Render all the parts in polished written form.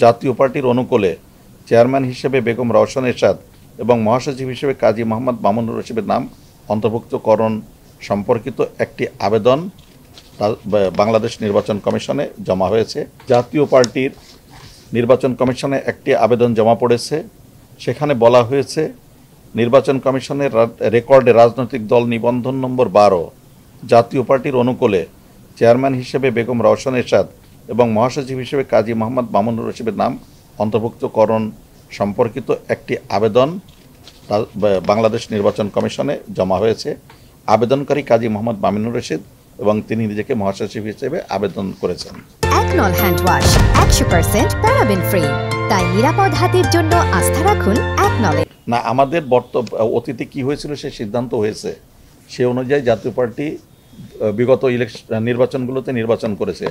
জাতীয় পার্টির অনুকূলে চেয়ারম্যান হিসেবে বেগম রওশন এরশাদ এবং মহাসচিব হিসেবে কাজী মোহাম্মদ মামুনুর রশিদের নাম অন্তর্ভুক্তকরণ সম্পর্কিত একটি আবেদন বাংলাদেশ নির্বাচন কমিশনে জমা হয়েছে। জাতীয় পার্টির নির্বাচন কমিশনে একটি আবেদন জমা পড়েছে। সেখানে বলা হয়েছে, নির্বাচন কমিশনের রেকর্ডে রাজনৈতিক দল নিবন্ধন নম্বর 12 জাতীয় পার্টির অনুকূলে চেয়ারম্যান হিসেবে বেগম রওশন এরশাদ এবং মহাসচিব হিসেবে কাজী মোহাম্মদ মামুনুর রশিদের নাম অন্তর্ভুক্তকরণ সম্পর্কিত একটি আবেদন বাংলাদেশ নির্বাচন কমিশনে জমা হয়েছে। আবেদনকারী কাজী মোহাম্মদ মামুনুর রশিদ এবং তিনি নিজেকে মহাসচিব হিসেবে আবেদন করেছেন। একনল হ্যান্ড ওয়াশ 100% প্যারাবেন ফ্রি, তাই নিরাপদ হাতের জন্য আস্থা রাখুন একনলে। না, আমাদের অতীতে কি হয়েছিল সে সিদ্ধান্ত হয়েছে, সে অনুযায়ী জাতীয় পার্টি বিগত নির্বাচনগুলোতে নির্বাচন করেছে।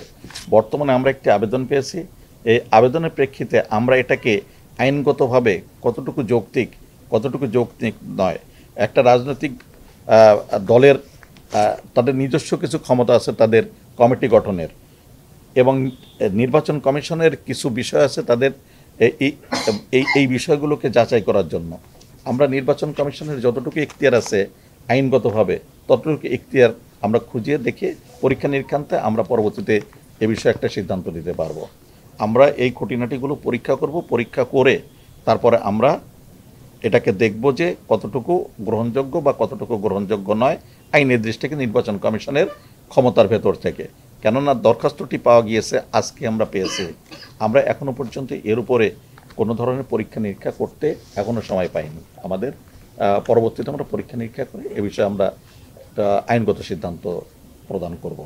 বর্তমানে আমরা একটি আবেদন পেয়েছি। এই আবেদনের প্রেক্ষিতে আমরা এটাকে আইনগতভাবে কতটুকু যৌক্তিক নয়, একটা রাজনৈতিক দলের তাদের নিজস্ব কিছু ক্ষমতা আছে তাদের কমিটি গঠনের, এবং নির্বাচন কমিশনের কিছু বিষয় আছে তাদের এই বিষয়গুলোকে যাচাই করার জন্য আমরা নির্বাচন কমিশনের যতটুকু এখতিয়ার আছে আইনগতভাবে ততটুকু এখতিয়ার আমরা খুঁজিয়ে দেখে পরীক্ষা নিরীক্ষান্তে আমরা পরবর্তীতে এ বিষয়ে একটা সিদ্ধান্ত নিতে পারবো। আমরা এই খুঁটিনাটিগুলো পরীক্ষা করব, পরীক্ষা করে তারপরে আমরা এটাকে দেখব যে কতটুকু গ্রহণযোগ্য বা কতটুকু গ্রহণযোগ্য নয় আইনের দৃষ্টিতে নির্বাচন কমিশনের ক্ষমতার ভেতর থেকে। কেননা দরখাস্তটি পাওয়া গিয়েছে আজকে আমরা পেয়েছি, আমরা এখনো পর্যন্ত এর উপরে কোনো ধরনের পরীক্ষা নিরীক্ষা করতে এখনো সময় পাইনি। আমাদের পরবর্তীতে আমরা পরীক্ষা নিরীক্ষা করে এ বিষয়ে আমরা আইনগত সিদ্ধান্ত প্রদান করব।